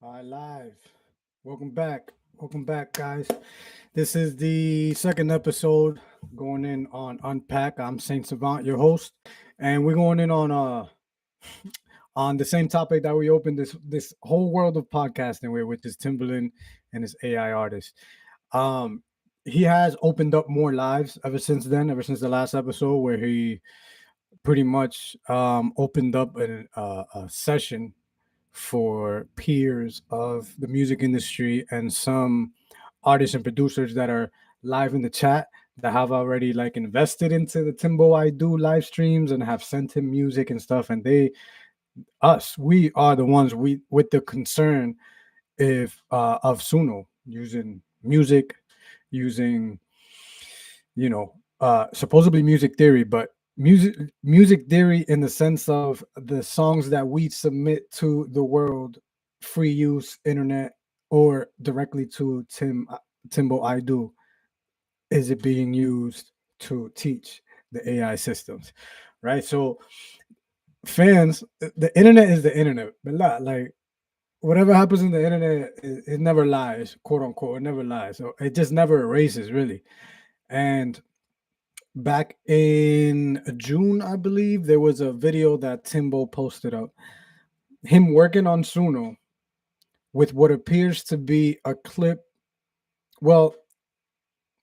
All right, live. Welcome back. Welcome back, guys. This is the second episode going in on Unpack. I'm Saint Savant, your host, and we're going in on the same topic that we opened this whole world of podcasting with, which is Timbaland and his AI artist. Um, he has opened up more lives ever since then, ever since the last episode where he pretty much opened up a session for peers of the music industry and some artists and producers that are live in the chat that have already like invested into the Timbo I Do live streams and have sent him music and stuff. And we are the ones we with the concern if of Suno using music, using supposedly music theory, but music theory in the sense of the songs that we submit to the world, free use, internet, or directly to Timbo I Do, is it being used to teach the AI systems, right? So fans, the internet is the internet, but not like whatever happens in the internet, it never lies, quote unquote. It never lies. So it just never erases, really. And back in June, I believe, there was a video that Timbo posted up, him working on Suno with what appears to be a clip. Well,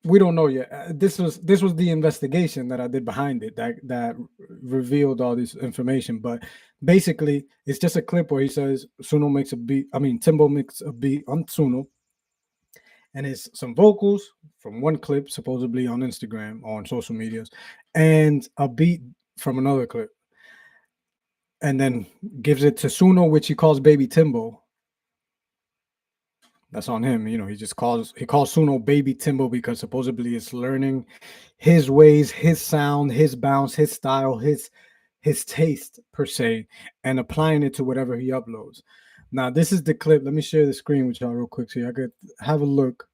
we don't know yet. This was the investigation that I did behind it that revealed all this information. But basically, it's just a clip where he says Suno makes a beat. I mean, Timbo makes a beat on Suno, and it's some vocals from one clip, supposedly on Instagram or on social medias, and a beat from another clip, and then gives it to Suno, which he calls Baby Timbo. That's on him. He calls Suno Baby Timbo because supposedly it's learning his ways, his sound, his bounce, his style, his taste per se, and applying it to whatever he uploads. Now, this is the clip. Let me share the screen with y'all real quick so y'all could have a look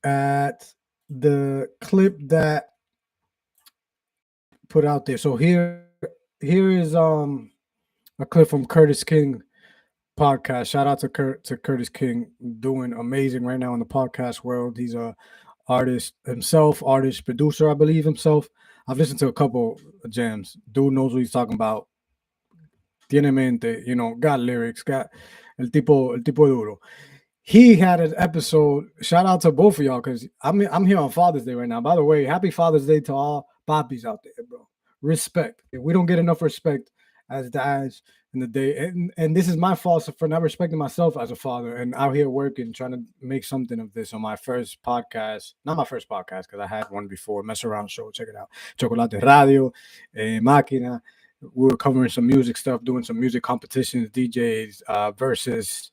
at the clip that put out there. So here is a clip from Curtis King podcast. Shout out to Curtis King, doing amazing right now in the podcast world. He's a artist himself, artist producer, I believe himself. I've listened to a couple of jams. Dude knows what he's talking about. Tiene mente, got lyrics, got el tipo duro. He had an episode. Shout out to both of y'all because I'm here on Father's Day right now. By the way, happy Father's Day to all poppies out there, bro. Respect. If we don't get enough respect as dads in the day, and this is my fault for not respecting myself as a father and out here working, trying to make something of this on my first podcast. Not my first podcast because I had one before, Mess Around Show. Check it out. Chocolate Radio, Máquina. We were covering some music stuff, doing some music competitions, DJs versus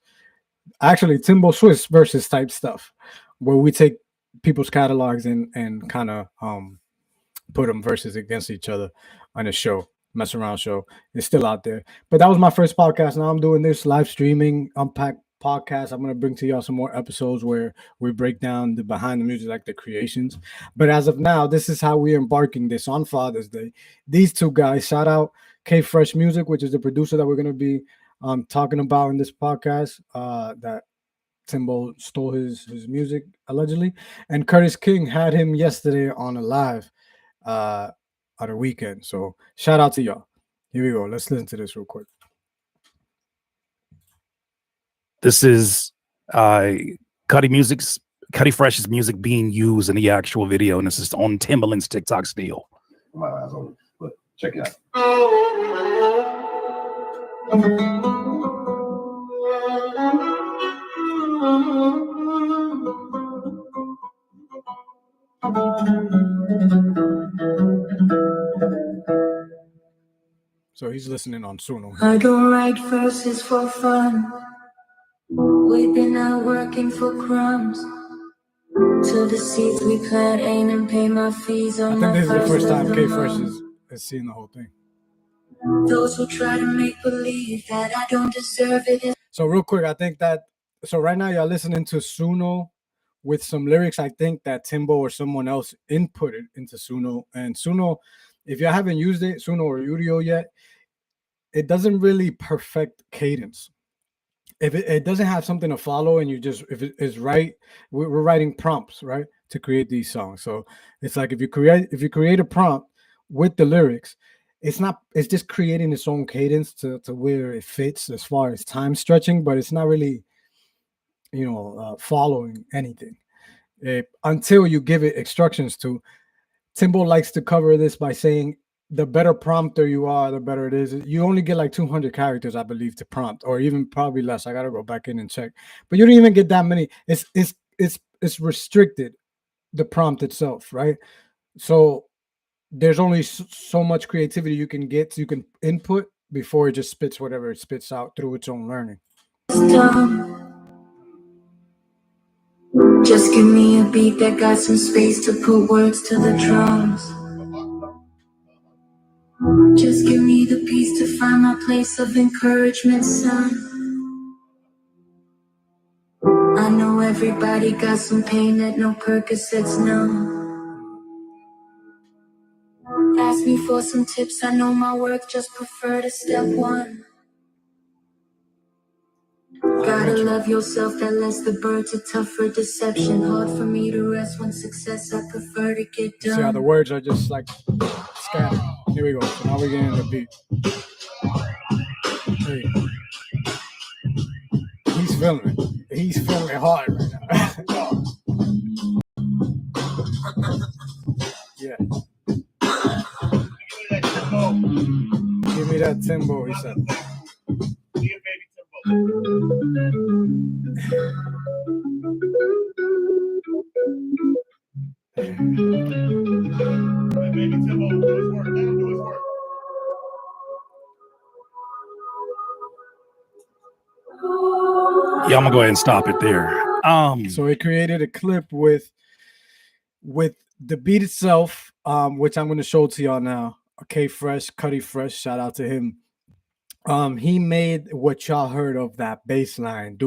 actually Timbo Swiss versus type stuff, where we take people's catalogs and kind of put them versus against each other on a show, Mess Around Show. It's still out there. But that was my first podcast. Now I'm doing this live streaming Unpack podcast. I'm gonna bring to y'all some more episodes where we break down the behind the music, like the creations. But as of now, this is how we're embarking this on Father's Day. These two guys, shout out K Fresh Music, which is the producer that we're gonna be talking about in this podcast, that Timbo stole his music allegedly, and Curtis King had him yesterday on a live on a weekend. So shout out to y'all. Here we go. Let's listen to this real quick. This is Cuddy Fresh's music being used in the actual video, and this is on Timbaland's TikTok still. My eyes open, but check it out. So he's listening on Suno. I don't write verses for fun. We've been out working for crumbs. Till the seeds we plant ain't and pay my fees on I think my this is the first time K month. Fresh is seeing the whole thing. Those who try to make believe that I don't deserve it. So real quick, I think that right now y'all listening to Suno with some lyrics. I think that Timbo or someone else inputted into Suno, and Suno, if you haven't used it, Suno or Udio yet, it doesn't really perfect cadence. if it doesn't have something to follow, and you just, if it is right, we're writing prompts, right, to create these songs. So it's like if you create a prompt with the lyrics, it's just creating its own cadence to where it fits as far as time stretching, but it's not really, following anything, until you give it instructions to. Timbo likes to cover this by saying the better prompter you are, the better it is. You only get like 200 characters, I believe, to prompt, or even probably less. I gotta go back in and check. But you don't even get that many. It's restricted, the prompt itself, right? So there's only so much creativity you can get, so you can input before it just spits whatever it spits out through its own learning. Just give me a beat that got some space to put words to the drums. Just give me the peace to find my place of encouragement, son. I know everybody got some pain that no Percocets numb. Ask me for some tips, I know my work, just prefer to step one. Gotta love yourself, that lets the birds a tougher deception. Hard for me to rest when success I prefer to get done. See how the words are just like scattered. Here we go. So now we're getting the beat. Hey. He's feeling it. He's feeling it hard right now. Yeah. Give me that Timbo, he said. Yeah, I'm gonna go ahead and stop it there. So it created a clip with the beat itself, which I'm going to show to y'all now. Okay, Fresh, Cuddy Fresh, shout out to him. He made what y'all heard of that bass line,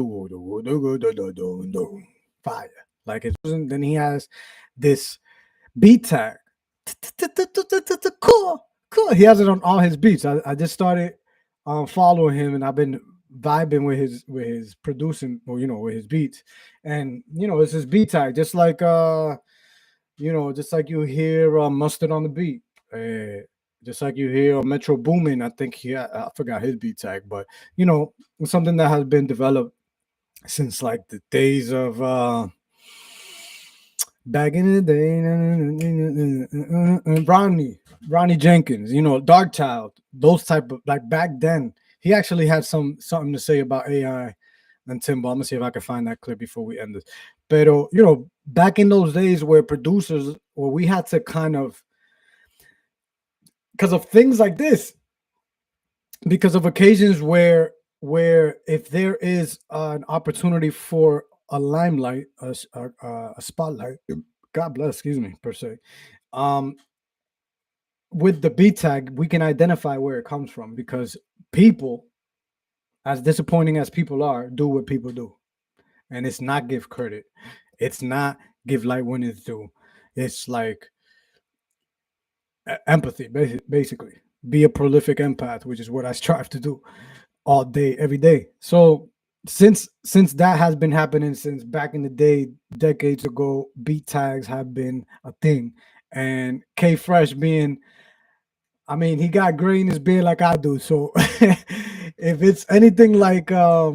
fire. Like it wasn't. Then he has this beat tag, cool. He has it on all his beats. I just started following him, and I've been vibing with his producing, or with his beats, and it's his beat tag, just like just like you hear Mustard on the beat, just like you hear Metro Boomin. I think I forgot his beat tag, but it's something that has been developed since like the days of back in the day, Ronnie Jenkins, Dark Child, those type of, like, back then. He actually had something to say about AI and Timbo. I'm gonna see if I can find that clip before we end this. But back in those days where producers, where we had to kind of, because of things like this, because of occasions where if there is an opportunity for a limelight, a spotlight, God bless, excuse me, per se, with the beat tag, we can identify where it comes from, because people, as disappointing as people are, do what people do. And it's not give credit. It's not give light when it's due. It's like empathy, basically. Be a prolific empath, which is what I strive to do all day, every day. So since that has been happening since back in the day, decades ago, beat tags have been a thing. And K Fresh being, I mean, he got gray in his beard like I do. So if it's anything like let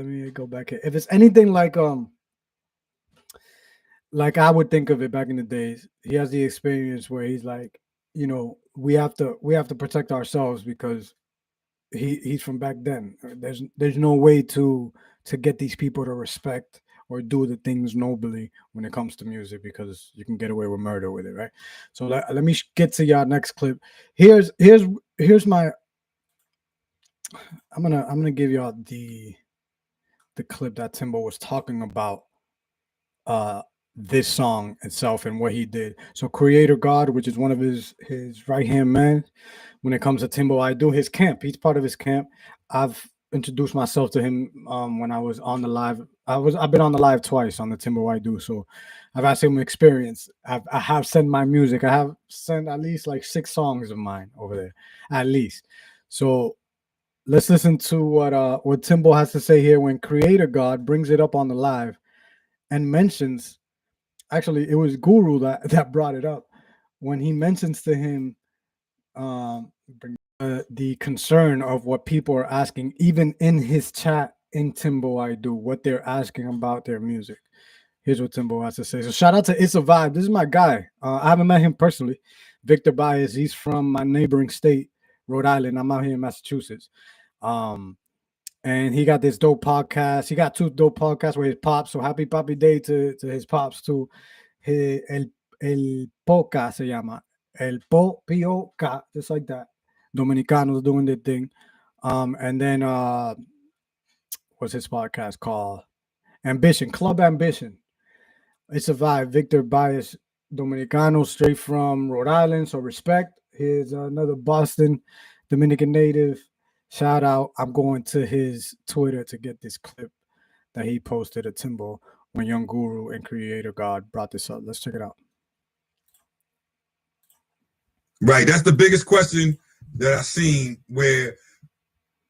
me go back here. If it's anything like I would think of it back in the days, he has the experience where he's like, we have to protect ourselves, because he's from back then. There's no way to get these people to respect or do the things nobly when it comes to music, because you can get away with murder with it, right? So let me get to y'all next clip. Here's my, I'm gonna give y'all the clip that Timbo was talking about this song itself and what he did. So Creator God, which is one of his right hand man when it comes to Timbo, I do his camp. He's part of his camp. I've introduced myself to him when I was on the live. I've been on the live twice on the Timbo I do. So I've had some experience. I have sent my music. I have sent at least like 6 songs of mine over there, at least. So let's listen to what Timbo has to say here when Creator God brings it up on the live and mentions. Actually, it was Guru that brought it up when he mentions to him the concern of what people are asking, even in his chat in Timbo I Do, what they're asking about their music. Here's what Timbo has to say. So shout out to It's a Vibe. This is my guy. I haven't met him personally. Victor Baez. He's from my neighboring state, Rhode Island. I'm out here in Massachusetts. And he got this dope podcast. He got 2 dope podcasts with his pops. So happy Poppy Day to his pops too. El Poca se llama. El P-O-K, just like that. Dominicanos doing their thing. And then what's his podcast called? Ambition, Club Ambition. It's a vibe. Victor Baez, Dominicano, straight from Rhode Island. So respect. Here's another Boston Dominican native. Shout out. I'm going to his Twitter to get this clip that he posted at Timbo when Young Guru and Creator God brought this up. Let's check it out. Right. That's the biggest question that I've seen, where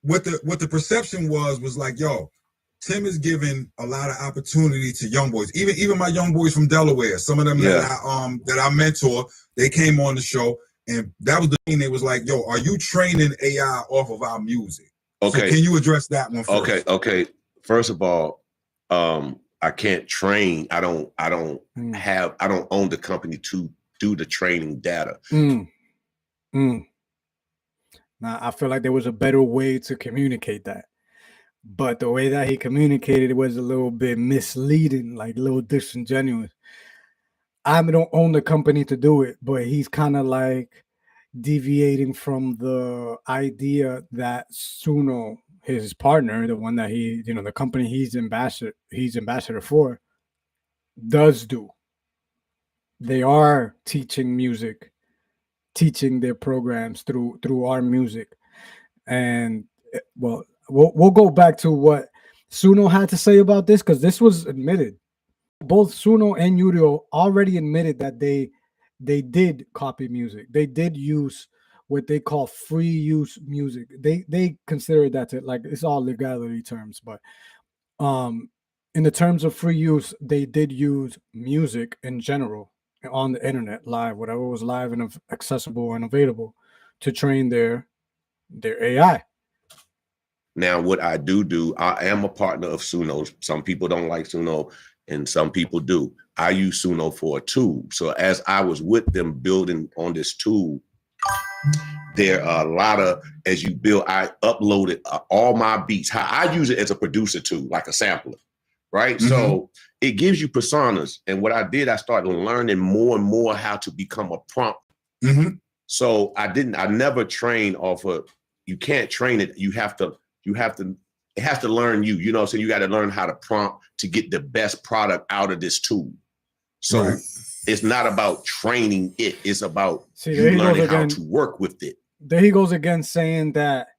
what the perception was like, yo, Tim is giving a lot of opportunity to young boys, even my young boys from Delaware. Some of them that I mentor, they came on the show, and that was the thing. They was like, yo, are you training AI off of our music? Okay. So can you address that one first? Okay. First of all, I can't train. I don't own the company to do the training data. Now, I feel like there was a better way to communicate that. But the way that he communicated it was a little bit misleading, like a little disingenuous. I don't own the company to do it, but he's kind of like deviating from the idea that Suno, his partner, the one that he, the company he's ambassador for, does do. They are teaching music, teaching their programs through our music. And well, we'll go back to what Suno had to say about this, because this was admitted. Both Suno and Yurio already admitted that they did copy music. They did use what they call free use music. They consider that like it's all legality terms, but in the terms of free use, they did use music in general on the internet, live, whatever was live and accessible and available, to train their AI. Now, what I do, I am a partner of Suno. Some people don't like Suno, and some people do. I use Suno for a tool. So as I was with them building on this tool, there are a lot of, as you build, I uploaded all my beats. How I use it as a producer tool, like a sampler, right? Mm-hmm. So it gives you personas. And what I did, I started learning more and more how to become a prompt. Mm-hmm. So I never trained off of, you can't train it. It has to learn you, so you got to learn how to prompt to get the best product out of this tool. So right. It's not about training it. It's about you learning how to work with it. There he goes again, saying that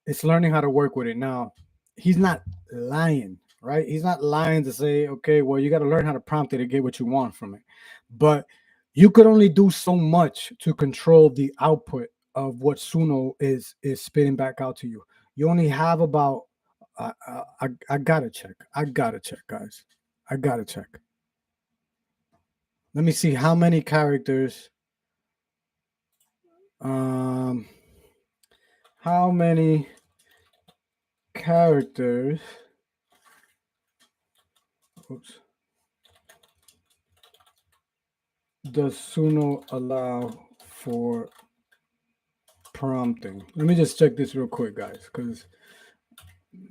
it's learning how to work with it. Now, he's not lying, right? He's not lying to say, okay, well, you got to learn how to prompt it to get what you want from it. But you could only do so much to control the output of what Suno is spitting back out to you. You only have about I gotta check, guys. I gotta check. Let me see how many characters. How many characters? Oops. Does Suno allow for prompting? Let me just check this real quick, guys, because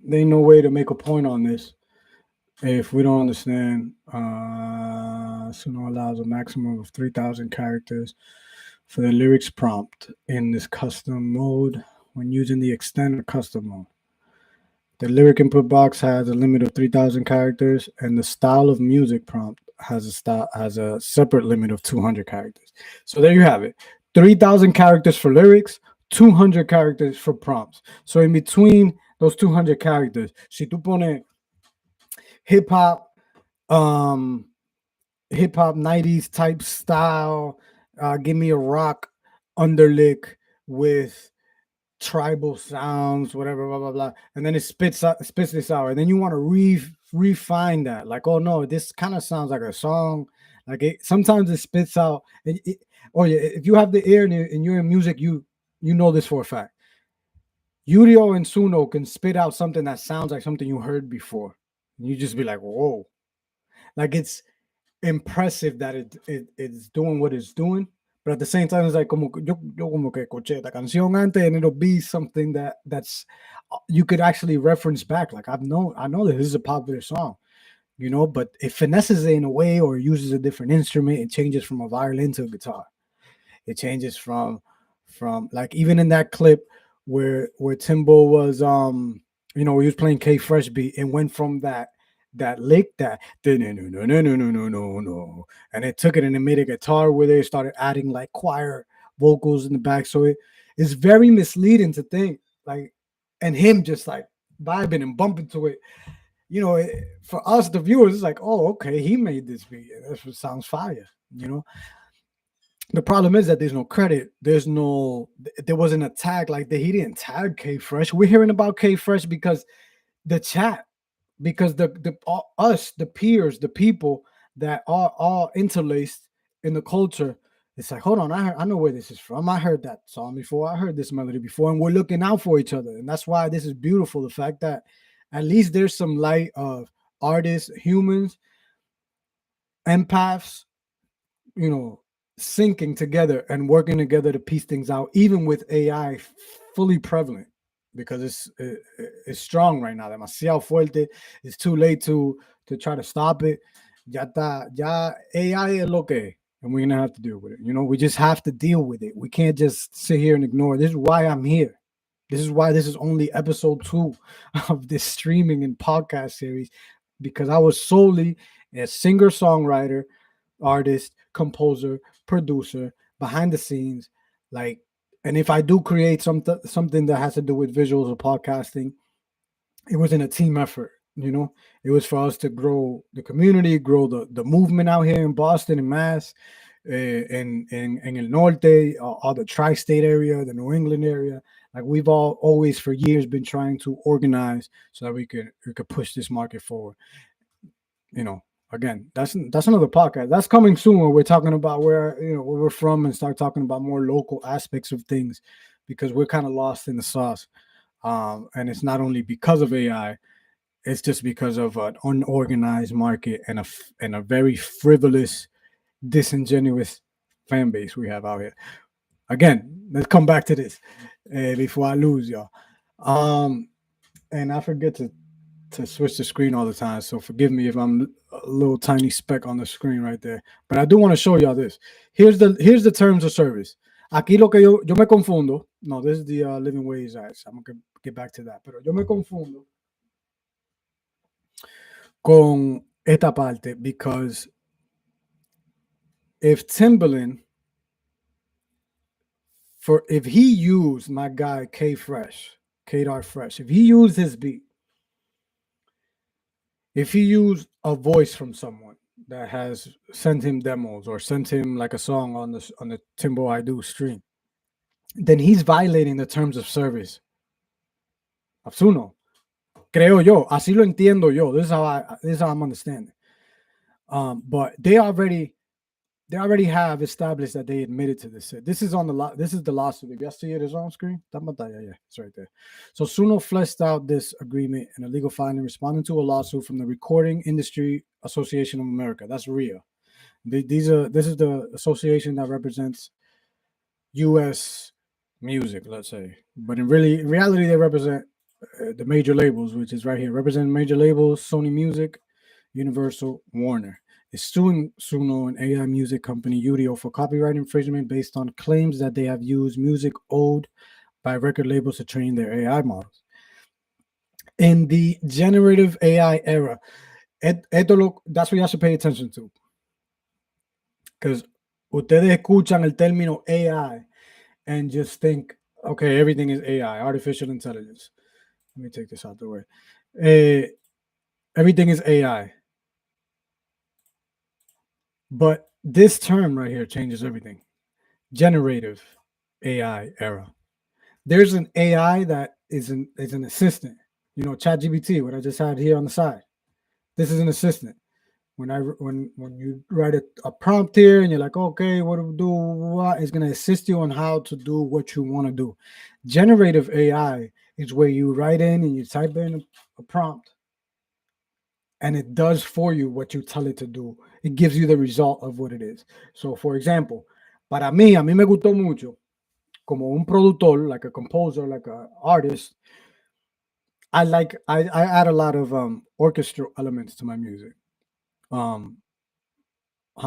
there ain't no way to make a point on this if we don't understand. Suno allows a maximum of 3,000 characters for the lyrics prompt in this custom mode when using the extended custom mode. The lyric input box has a limit of 3,000 characters, and the style of music prompt has a separate limit of 200 characters. So there you have it. 3,000 characters for lyrics, 200 characters for prompts. So in between those 200 characters, si tú pones hip hop 90s type style, give me a rock underlick with tribal sounds, whatever, blah blah blah, and then it spits this out, and then you want to refine that, like, oh no, this kind of sounds like a song. Like sometimes it spits out. Oh yeah, if you have the ear and you're in music, you know this for a fact. Yurio and Suno can spit out something that sounds like something you heard before. And you just be like, whoa. Like it's impressive that it's doing what it's doing. But at the same time, it's like como yo como que escuché esta canción antes, and it'll be something that's you could actually reference back. Like I know that this is a popular song, but it finesses it in a way or uses a different instrument. It changes from a violin to a guitar. It changes from like even in that clip where Timbo was he was playing K Fresh beat and went from that lick that no, and it took it and it made a guitar with it. It started adding like choir vocals in the back, so it's very misleading to think like, and him just like vibing and bumping to it. For us the viewers, it's like, oh, okay, he made this beat. That's what sounds fire. The problem is that there's no credit. There wasn't a tag like that. He didn't tag K Fresh. We're hearing about K Fresh because the chat, because us, the peers, the people that are all interlaced in the culture. It's like, hold on, I know where this is from. I heard that song before. I heard this melody before, and we're looking out for each other. And that's why this is beautiful. The fact that at least there's some light of artists, humans, empaths, syncing together and working together to piece things out, even with AI fully prevalent, because it's strong right now. Demasiado fuerte. It's too late to try to stop it. Ya AI es lo que, and we're gonna have to deal with it. We just have to deal with it. We can't just sit here and ignore it. This is why I'm here. This is why this is only episode 2 of this streaming and podcast series, because I was solely a singer-songwriter, artist, composer, producer, behind the scenes, and if I do create something that has to do with visuals or podcasting, it was in a team effort. It was for us to grow the community, grow the movement out here in Boston and Mass, in El Norte, all the tri-state area, the New England area. Like we've always for years been trying to organize so that we could push this market forward. Again, that's another podcast that's coming soon, where we're talking about where we're from and start talking about more local aspects of things, because we're kind of lost in the sauce. And it's not only because of AI, it's just because of an unorganized market and a very frivolous, disingenuous fan base we have out here. Again, let's come back to this before I lose y'all. And I forget to switch the screen all the time, so forgive me if I'm a little tiny speck on the screen right there, but I do want to show y'all this. Here's the terms of service. Aquí lo que yo me confundo. No, this is the Living Wage Act. I'm gonna get back to that, pero yo me confundo con esta parte, because if Timbaland, if he used my guy K Fresh, K-Dot Fresh, if he used his beat, if he used a voice from someone that has sent him demos or sent him like a song on the Timbo I Do stream, then he's violating the terms of service of Suno. Creo yo, así lo entiendo yo. This is how I'm understanding. But they already have established that they admitted to this. This is this is the lawsuit. If you see it, is on screen. Yeah, it's right there. So Suno fleshed out this agreement in a legal filing responding to a lawsuit from the Recording Industry Association of America. That's RIA. This is the association that represents U.S. music, let's say. But in reality, they represent the major labels, which is right here. Representing major labels: Sony Music, Universal, Warner. Is suing Suno, an AI music company, Udio, for copyright infringement based on claims that they have used music owed by record labels to train their AI models. In the generative AI era, that's what you have to pay attention to. Because ustedes escuchan el término AI and just think, okay, everything is AI, artificial intelligence. Let me take this out the way. Everything is AI. But this term right here changes everything. Generative AI era. There's an AI that is an assistant. You know, ChatGPT, what I just had here on the side. This is an assistant. When you write a prompt here and you're like, okay, what to do? What is going to assist you on how to do what you want to do. Generative AI is where you write in and you type in a prompt, and it does for you what you tell it to do. It gives you the result of what it is. So, for example, para mí, a mí me gustó mucho, como un productor, like a composer, like an artist, I add a lot of orchestral elements to my music. How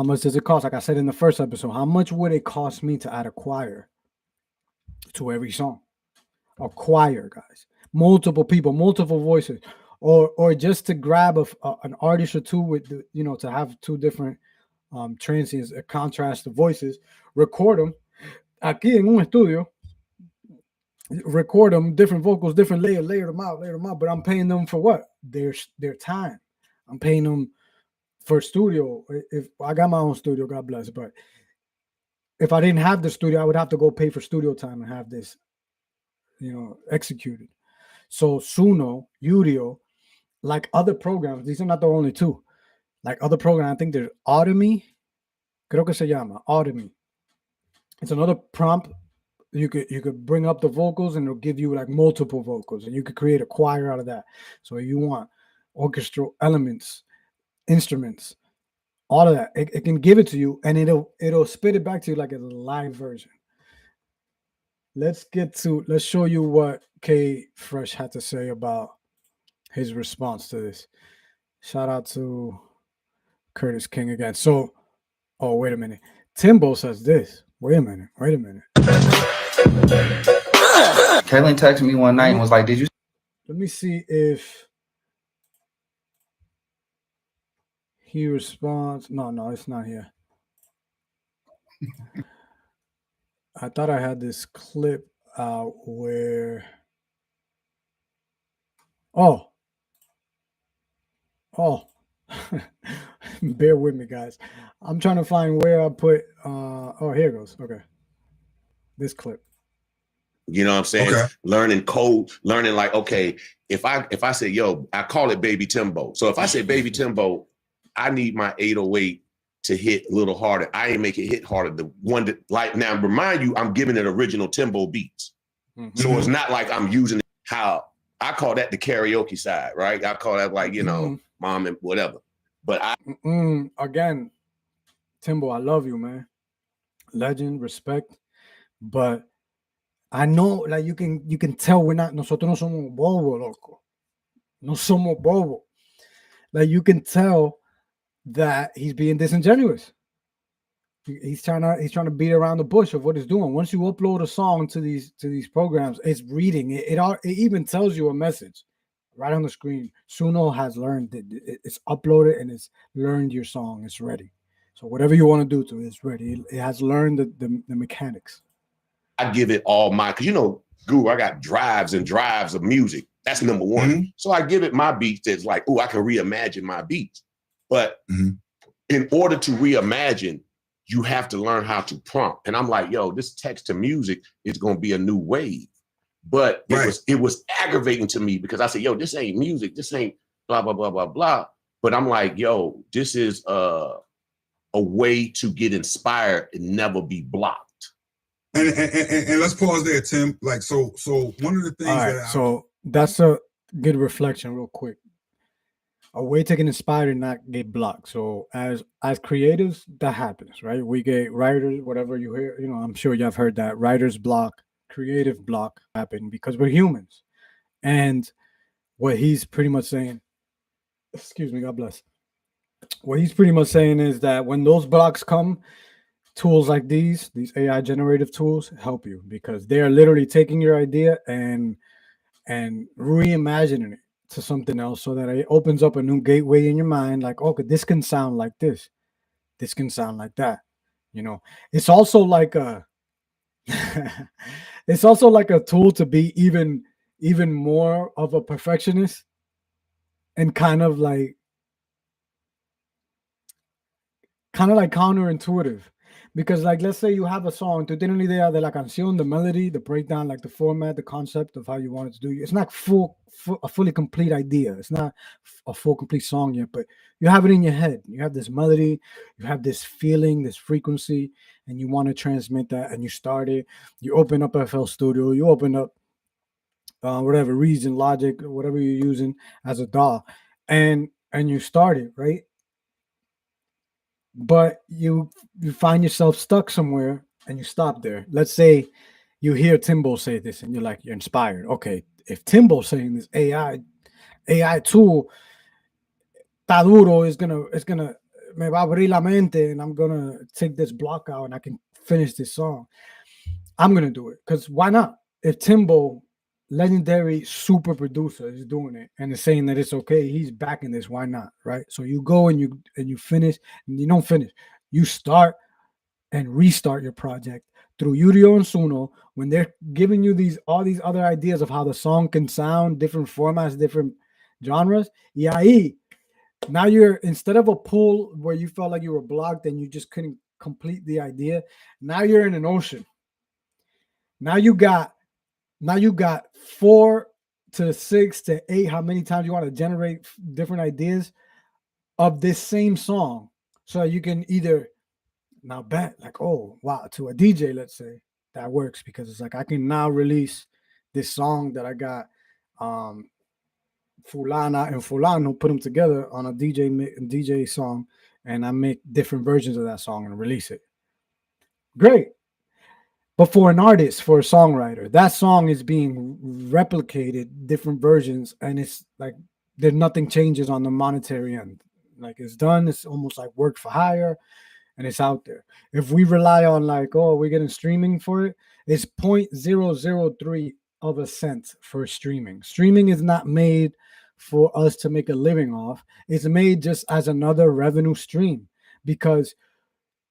much does it cost? Like I said in the first episode, how much would it cost me to add a choir to every song? A choir, guys, multiple people, multiple voices, or just to grab an artist or two with to have two different transients, contrast the voices, record them aquí en un estudio, record them, different vocals, different layer them out, but I'm paying them for what? Their time. I'm paying them for studio. If I got my own studio, God bless, but if I didn't have the studio, I would have to go pay for studio time and have this, executed. So Suno, Udio, like other programs, these are not the only two. Like other programs, I think there's Automie, creo que se llama Automie. It's another prompt. You could bring up the vocals and it'll give you like multiple vocals, and you could create a choir out of that. So if you want orchestral elements, instruments, all of that, it can give it to you, and it'll spit it back to you like a live version. Let's show you what K Fresh had to say about his response to this. Shout out to Curtis King again. So, oh, wait a minute. Timbo says this. Wait a minute. Kaylin texted me one night and was like, did you? Let me see if he responds. No, it's not here. I thought I had this clip out where. Oh. Bear with me, guys. I'm trying to find where I put. Here it goes. Okay. This clip. You know what I'm saying? Okay. Learning code, learning like, okay, if I say, yo, I call it Baby Timbo. So if I say Baby Timbo, I need my 808 to hit a little harder. I ain't make it hit harder. The one that, like, now remind you, I'm giving it original Timbo beats. Mm-hmm. So it's not like I'm using how I call that the karaoke side, right? I call that like, mom and whatever. But again, Timbo, I love you, man. Legend, respect. But I know, like, you can tell nosotros no somos bobo, loco. No somos bobo. Like, you can tell that he's being disingenuous. He's trying to beat around the bush of what he's doing. Once you upload a song to these programs, it's reading it. It even tells you a message right on the screen. Suno has learned it. It's uploaded and it's learned your song. It's ready. So whatever you want to do to it, it's ready. It has learned the mechanics. I give it all because Guru, I got drives and drives of music. That's number one. Mm-hmm. So I give it my beats that's like, I can reimagine my beats. But in order to reimagine, you have to learn how to prompt. And I'm like, yo, this text to music is going to be a new wave. But it was aggravating to me because I said, yo, this ain't music. This ain't blah, blah, blah, blah, blah. But I'm like, yo, this is a way to get inspired and never be blocked. And let's pause there, Tim. Like, so one of the things so that's a good reflection real quick. A way to get inspired and not get blocked. So as creatives, that happens, right? We get writers, whatever you hear, I'm sure you have heard that writer's block, creative block happen because we're humans. And what he's pretty much saying, excuse me, God bless. What he's pretty much saying is that when those blocks come, tools like these AI generative tools help you because they are literally taking your idea and reimagining it to something else so that it opens up a new gateway in your mind. Like, okay, this can sound like this. This can sound like that. It's also like it's also like a tool to be even more of a perfectionist and kind of like counterintuitive Because like, let's say you have a song, tú tienes una idea de la canción, the melody, the breakdown, like the format, the concept of how you want it to do. It's not a fully complete idea. It's not a full complete song yet, but you have it in your head. You have this melody, you have this feeling, this frequency, and you want to transmit that. And you start it. You open up FL Studio. You open up whatever Reason, Logic, whatever you're using as a DAW, and you start it, right? But you find yourself stuck somewhere and you stop there. Let's say you hear Timbo say this and you're inspired. Okay, if Timbo's saying this AI tool está duro, is gonna me va a abrir la mente and I'm gonna take this block out and I can finish this song. I'm gonna do it because why not? If Timbo, legendary super producer, is doing it and is saying that it's okay, he's backing this, why not? Right? So you go and you finish, and you don't finish, you start and restart your project through Udio and Suno when they're giving you all these other ideas of how the song can sound, different formats, different genres. Yeah, now you're, instead of a pool where you felt like you were blocked and you just couldn't complete the idea, now you're in an ocean. Now you got 4 to 6 to 8, how many times you want to generate different ideas of this same song, so you can either now bet like, oh wow, to a DJ, let's say, that works because it's like I can now release this song that I got Fulana and Fulano, put them together on a DJ song, and I make different versions of that song and release it. Great. But for an artist, for a songwriter, that song is being replicated, different versions, and it's like nothing changes on the monetary end. Like, it's done. It's almost like work for hire, and it's out there. If we rely on like, oh, we're getting streaming for it, it's 0.003 of a cent for streaming. Streaming is not made for us to make a living off. It's made just as another revenue stream, because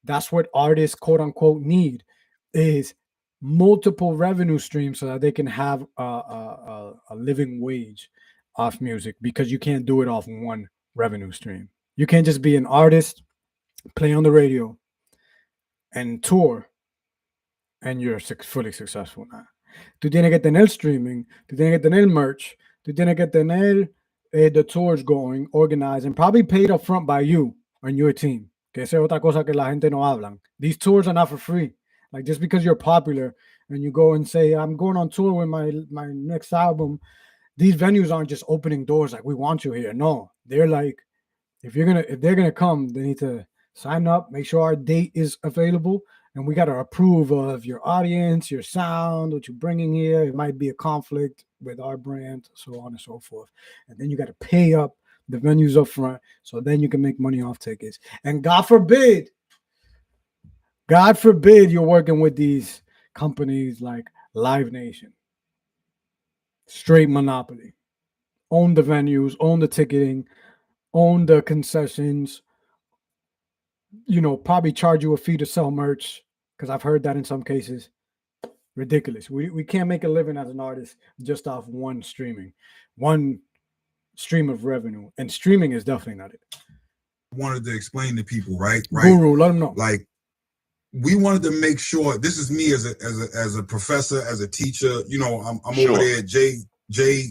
that's what artists, quote unquote, need, is multiple revenue streams so that they can have a living wage off music, because you can't do it off one revenue stream. You can't just be an artist, play on the radio, and tour, and you're fully successful now. Tú tienes que tener streaming, tú tienes que tener merch, tú tienes que tener the tours going, organized, and probably paid up front by you and your team. Que esa es otra cosa que la gente no hablan. These tours are not for free. Like, just because you're popular and you go and say, I'm going on tour with my next album, these venues aren't just opening doors like, we want you here. No, they're like, if they're gonna come, they need to sign up, make sure our date is available, and we got to approve of your audience, your sound, what you're bringing here. It might be a conflict with our brand, so on and so forth. And then you got to pay up the venues up front, so then you can make money off tickets. And God forbid you're working with these companies like Live Nation. Straight monopoly. Own the venues, own the ticketing, own the concessions, probably charge you a fee to sell merch, because I've heard that in some cases. Ridiculous. We can't make a living as an artist just off one stream of revenue, and streaming is definitely not it. Wanted to explain to people, right? Guru, let them know. Like, we wanted to make sure, this is me as a professor, as a teacher. I'm Sure. over there. Jay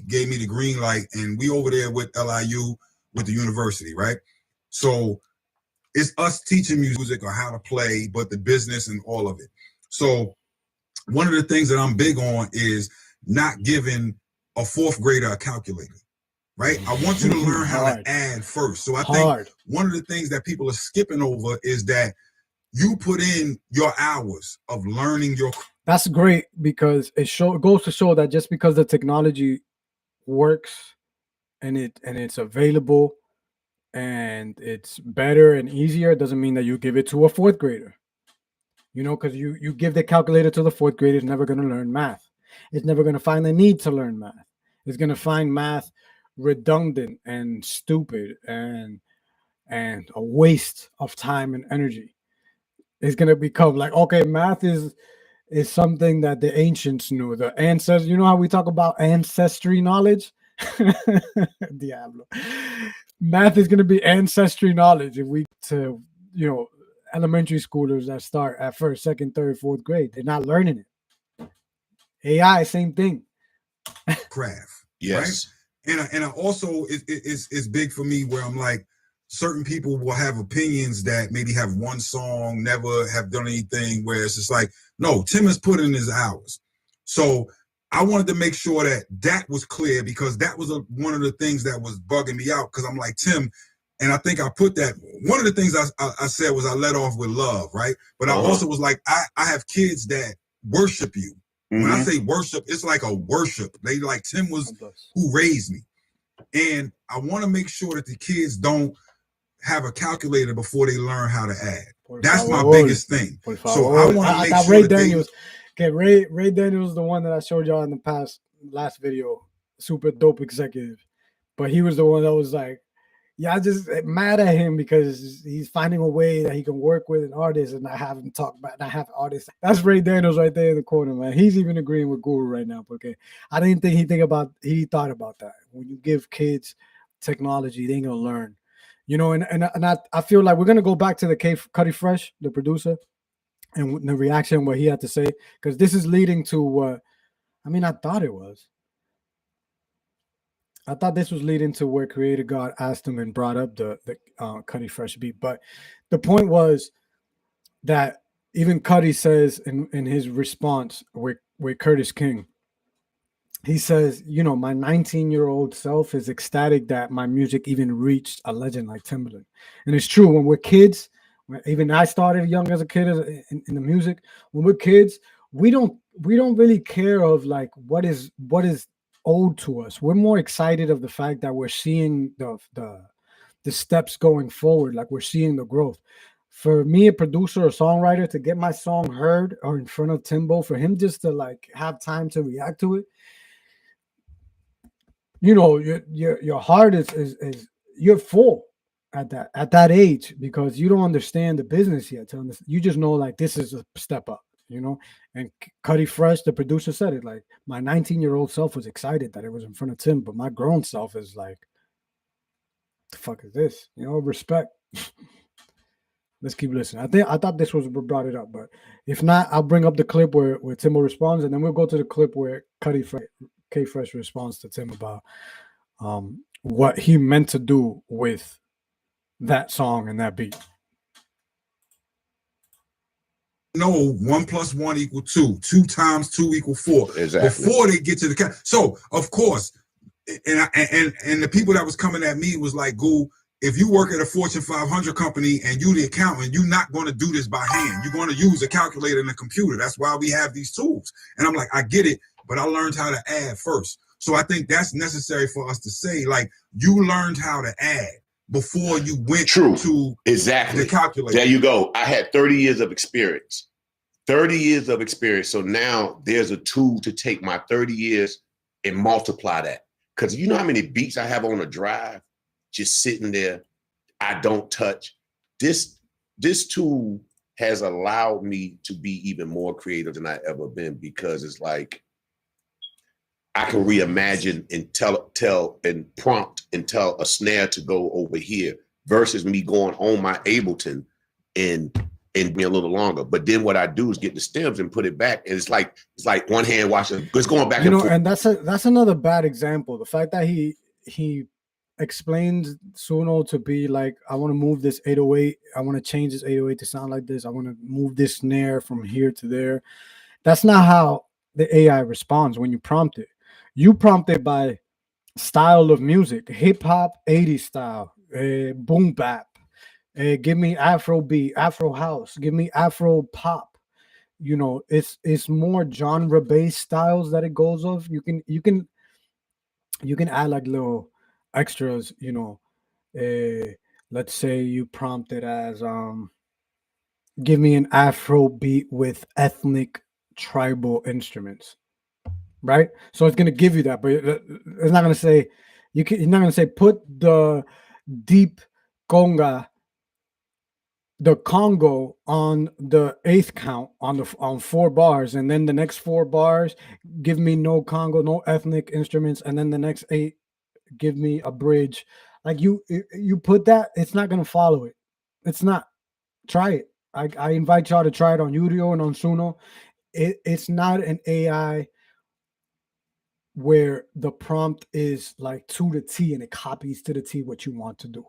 gave me the green light, and we over there with LIU, with the university, right? So it's us teaching music or how to play, but the business and all of it. So one of the things that I'm big on is not giving a fourth grader a calculator, right? I want you to learn how to add first. So I think one of the things that people are skipping over is that you put in your hours of learning your. That's great, because it goes to show that just because the technology works and it's available and it's better and easier, doesn't mean that you give it to a fourth grader. Because you give the calculator to the fourth grader, it's never going to learn math. It's never going to find the need to learn math. It's going to find math redundant and stupid and a waste of time and energy. It's going to become like, okay, math is something that the ancients knew. The ancestors, how we talk about ancestry knowledge? Diablo. Math is going to be ancestry knowledge if we elementary schoolers that start at first, second, third, fourth grade. They're not learning it. AI, same thing. Craft. Yes. Right? And I also it's big for me where I'm like, certain people will have opinions that maybe have one song, never have done anything, where it's just like, no, Tim has put in his hours. So I wanted to make sure that that was clear, because that was one of the things that was bugging me out, because I'm like, Tim, and I think I put that, one of the things I said was I let off with love, right? But I also was like, I have kids that worship you. When I say worship, it's like a worship. They like, Tim was who raised me. And I want to make sure that the kids don't have a calculator before they learn how to add. That's my biggest thing. So I want to make sure Ray that Daniels, Ray Daniels, the one that I showed y'all in the last video, super dope executive. But he was the one that was like, yeah, I just mad at him because he's finding a way that he can work with an artist and not have him talk about, not have artists. That's Ray Daniels right there in the corner, man. He's even agreeing with Guru right now. Okay, I didn't think he thought about that. When you give kids technology, they ain't gonna learn. You know, and I feel like we're gonna go back to the Cuddy Fresh, the producer, and the reaction, what he had to say, because this is leading to what I thought it was. I thought this was leading to where Creator God asked him and brought up the Cuddy Fresh beat. But the point was that even Cuddy says in his response with Curtis King, he says, you know, my 19-year-old self is ecstatic that my music even reached a legend like Timbaland. And it's true, when we're kids, even I started young as a kid in the music. When we're kids, we don't really care of like what is owed to us. We're more excited of the fact that we're seeing the steps going forward, like we're seeing the growth. For me, a producer or songwriter, to get my song heard or in front of Timbo, for him just to like have time to react to it, you know, your heart is you're full at that age, because you don't understand the business yet. You just know like this is a step up, you know. And Cuddy Fresh, the producer, said it like, my 19-year-old self was excited that it was in front of Tim, but my grown self is like, the fuck is this? You know, respect. Let's keep listening. I thought this was what brought it up, but if not, I'll bring up the clip where Timbo responds, and then we'll go to the clip where K Fresh responds to Tim about what he meant to do with that song and that beat. No, 1 + 1 = 2. 2 × 2 = 4. Exactly. Before they get to the count. So of course, and the people that was coming at me was like, "Goo, if you work at a Fortune 500 company and you the accountant, you're not going to do this by hand. You're going to use a calculator and a computer. That's why we have these tools." And I'm like, I get it, but I learned how to add first. So I think that's necessary for us to say, like, you learned how to add before you went to the calculator. There you go. I had 30 years of experience. 30 years of experience. So now there's a tool to take my 30 years and multiply that. Because you know how many beats I have on a drive just sitting there, I don't touch. This tool has allowed me to be even more creative than I've ever been, because it's like I can reimagine and tell and prompt and tell a snare to go over here versus me going on my Ableton and be a little longer. But then what I do is get the stems and put it back, and it's like one hand washing. It's going back and forth. And that's another bad example. The fact that he explains Suno to be like, I want to move this 808. I want to change this 808 to sound like this. I want to move this snare from here to there. That's not how the AI responds when you prompt it. You prompt it by style of music, hip hop, 80s style, boom bap. Give me Afro beat, Afro house. Give me Afro pop. You know, it's more genre based styles that it goes off. You can add like little extras. You know, let's say you prompt it as give me an Afro beat with ethnic tribal instruments, right? So it's gonna give you that, but it's not gonna say you're not gonna say put the deep conga, the Congo on the 8th count on 4 bars, and then the next 4 bars give me no Congo, no ethnic instruments, and then the next 8 give me a bridge. Like you put that, it's not gonna follow it. It's not. Try it. I invite y'all to try it on Udio and on Suno. It's not an AI where the prompt is like to the T and it copies to the T what you want to do.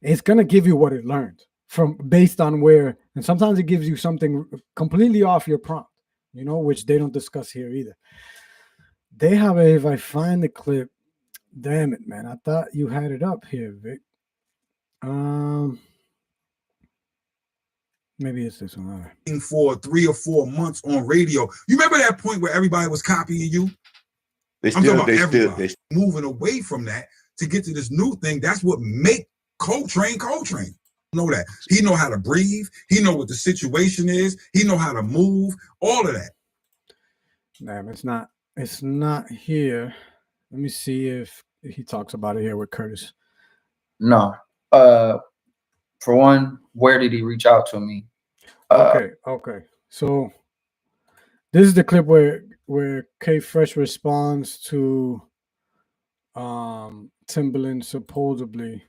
It's gonna give you what it learned from based on where, and sometimes it gives you something completely off your prompt, you know, which they don't discuss here either. They have a, if I find the clip, damn it, man, I thought you had it up here, Vic. Maybe it's this one. All right. For 3 or 4 months on radio. You remember that point where everybody was copying you? They I'm talking about they everybody moving away from that to get to this new thing. That's what make Coltrane. Know that he know how to breathe. He know what the situation is. He know how to move. All of that. Damn, it's not here. Let me see if he talks about it here with Curtis. No. For one, where did he reach out to me? Okay. So this is the clip where K Fresh responds to Timbaland supposedly.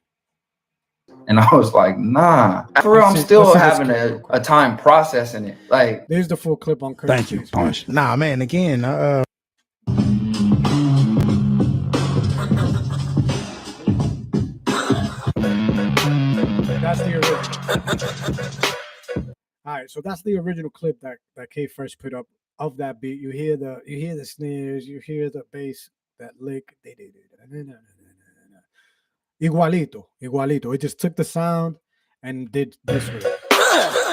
And I was like, nah. For real, I'm still having a time processing it. Like, there's the full clip on Curtis. Thank you, Punch. Nah, man, again, That's the original. All right, so that's the original clip that K Fresh put up of that beat. You hear the snares, you hear the bass, that lick. Igualito. It just took the sound and did this with it.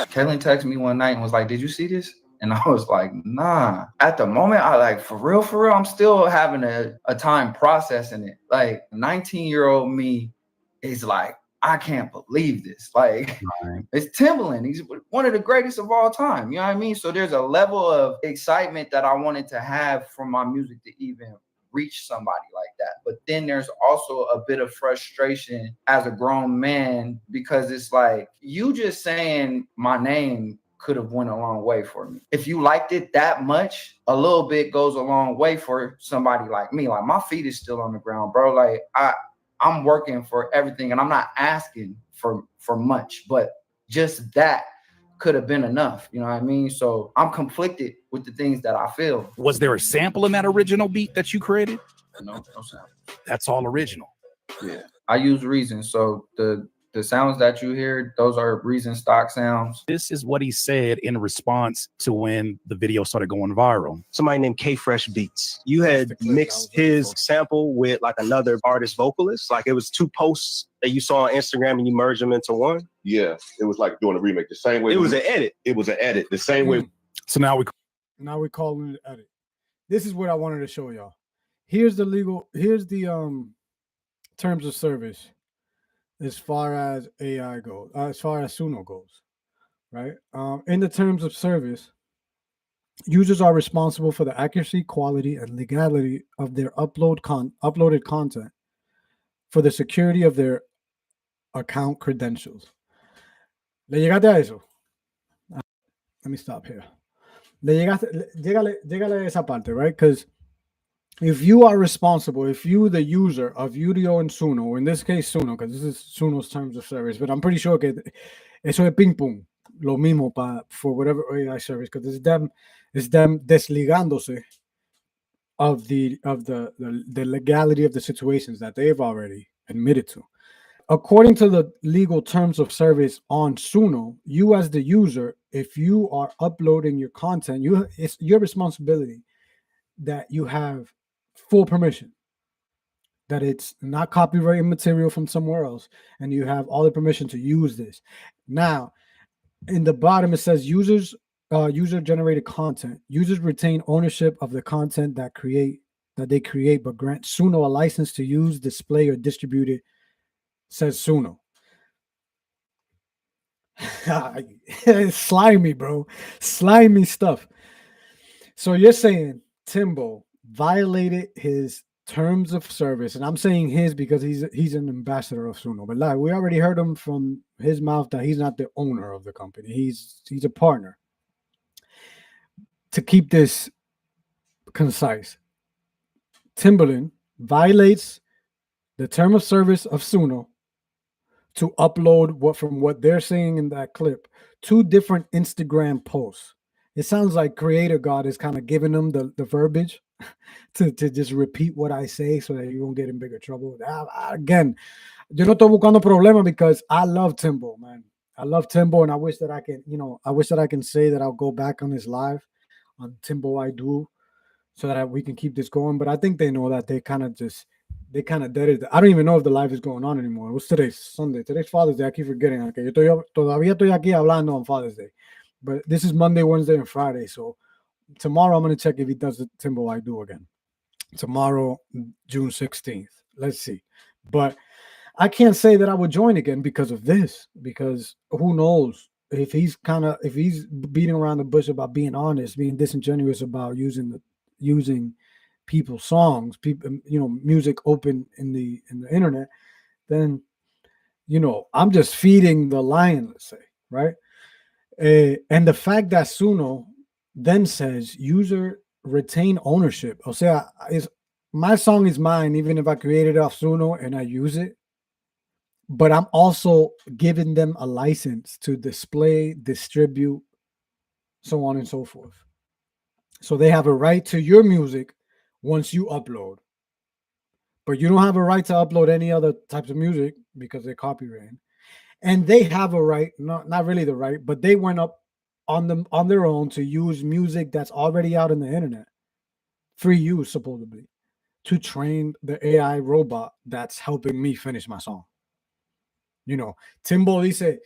Kaylin texted me one night and was like, did you see this? And I was like, nah. At the moment, I like, for real, I'm still having a time processing it. Like, 19-year-old me is like, I can't believe this. Like, It's Timbaland. He's one of the greatest of all time. You know what I mean? So there's a level of excitement that I wanted to have from my music to even reach somebody like that. But then there's also a bit of frustration as a grown man, because it's like, you just saying my name could have went a long way for me. If you liked it that much, a little bit goes a long way for somebody like me. Like, my feet is still on the ground, bro. Like, I'm working for everything, and I'm not asking for much, but just that could have been enough. You know what I mean? So I'm conflicted with the things that I feel. Was there a sample in that original beat that you created? No sample. That's all original. Yeah. I use Reason. So the sounds that you hear, those are Reason stock sounds. This is what he said in response to when the video started going viral. Somebody named K Fresh Beats. You had mixed his sample with like another artist vocalist. Like, it was 2 posts that you saw on Instagram and you merged them into one. Yeah, it was like doing a remake the same way. It was an edit. It was an edit the same way. So now we call it an edit. This is what I wanted to show y'all. Here's the terms of service as far as AI goes, as far as Suno goes, right? In the terms of service, users are responsible for the accuracy, quality, and legality of their uploaded content, for the security of their account credentials. ¿Le llegaste a eso? Let me stop here. Llegale esa parte, right? Because if you are responsible, if you, the user of Udio and Suno, or in this case Suno, because this is Suno's terms of service, but I'm pretty sure que eso es ping pong, lo mismo for whatever AI service, because it's them desligándose of the legality of the situations that they've already admitted to. According to the legal terms of service on Suno, you as the user, if you are uploading your content, it's your responsibility that you have full permission, that it's not copyrighted material from somewhere else, and you have all the permission to use this. Now, in the bottom, it says user-generated content. Users retain ownership of the content that they create, but grant Suno a license to use, display, or distribute it, says Suno. Slimy, bro. Slimy stuff. So you're saying Timbo violated his terms of service, and I'm saying his because he's an ambassador of Suno. But like, we already heard him from his mouth that he's not the owner of the company. He's a partner. To keep this concise, Timbaland violates the term of service of Suno to upload what they're saying in that clip, 2 different Instagram posts. It sounds like Creator God is kind of giving them the verbiage to just repeat what I say so that you won't get in bigger trouble. Again, yo no estoy buscando problema because I love Timbo, man. I love Timbo, and I wish that I can, I wish that I can say that I'll go back on his live on Timbo I Do, so that we can keep this going. But I think they know that they kind of dead it. I don't even know if the live is going on anymore. What's today's Sunday? Today's Father's Day. I keep forgetting. Okay, todavía estoy aquí hablando on Father's Day, but this is Monday, Wednesday, and Friday. So tomorrow I'm gonna check if he does the Timbo I Do again. Tomorrow, June 16th. Let's see. But I can't say that I would join again because of this. Because who knows if he's beating around the bush about being honest, being disingenuous about using people's songs, music open in the internet, then I'm just feeding the lion, let's say, right? And the fact that Suno then says user retain ownership, o sea, my song is mine even if I created it off Suno and I use it, but I'm also giving them a license to display, distribute, so on and so forth. So they have a right to your music once you upload, but you don't have a right to upload any other types of music because they're copyrighted. And they have a right, not really the right, but they went up on their own to use music that's already out in the internet, free use supposedly, to train the AI robot that's helping me finish my song. Timbo dice,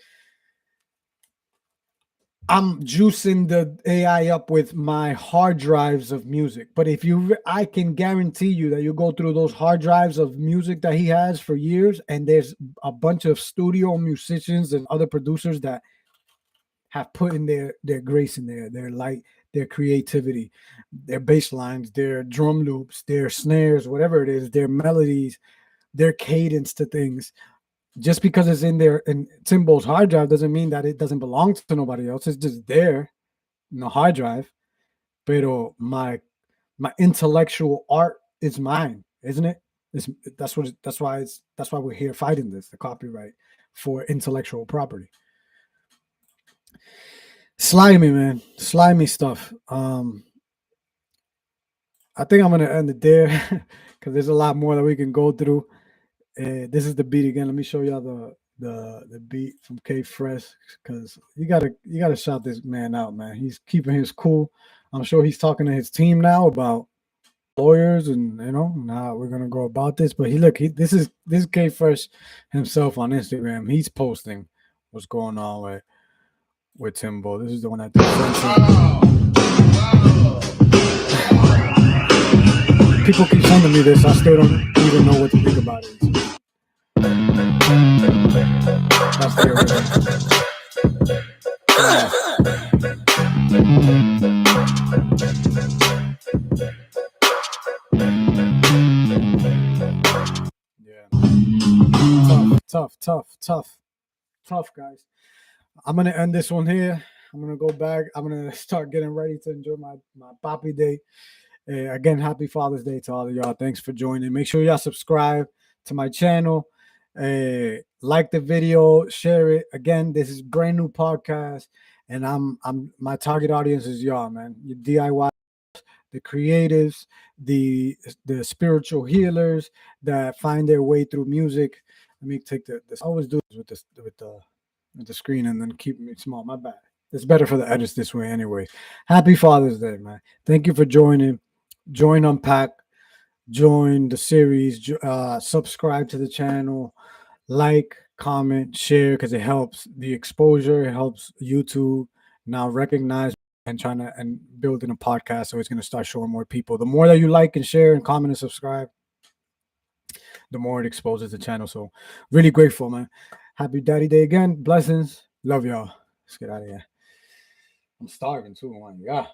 I'm juicing the AI up with my hard drives of music. But I can guarantee you that you go through those hard drives of music that he has for years, and there's a bunch of studio musicians and other producers that have put in their grace in there, their light, their creativity, their bass lines, their drum loops, their snares, whatever it is, their melodies, their cadence to things. Just because it's in Timbo's hard drive doesn't mean that it doesn't belong to nobody else. It's just there in the hard drive. Pero my intellectual art is mine, isn't it? That's why we're here fighting this, the copyright for intellectual property. Slimy, man. Slimy stuff. I think I'm gonna end it there because there's a lot more that we can go through. This is the beat again. Let me show y'all the beat from K Fresh, because you gotta shout this man out, man. He's keeping his cool. I'm sure he's talking to his team now about lawyers and now we're gonna go about this. But this is K Fresh himself on Instagram. He's posting what's going on with Timbo. This is the one that people keep sending me this. I still don't even know what to think about it. That's the tough, guys. I'm gonna end this one here. I'm gonna go back. I'm gonna start getting ready to enjoy my Papi Day. Again, happy Father's Day to all of y'all. Thanks for joining. Make sure y'all subscribe to my channel. Like the video, share it. Again, this is brand new podcast, and I'm my target audience is y'all, man. Your DIY, the creatives, the spiritual healers that find their way through music. Let me take this. I always do this with the screen and then keep me small. My bad. It's better for the edits this way, anyway. Happy Father's Day, man. Thank you for joining. Join Unpak. Join the series. Subscribe to the channel. Like, comment, share, because it helps the exposure. It helps YouTube now recognize and building a podcast, so it's going to start showing more people. The more that you like and share and comment and subscribe, the more it exposes the channel. So really grateful, man. Happy Daddy Day again. Blessings. Love y'all. Let's get out of here. I'm starving too. Oh my God.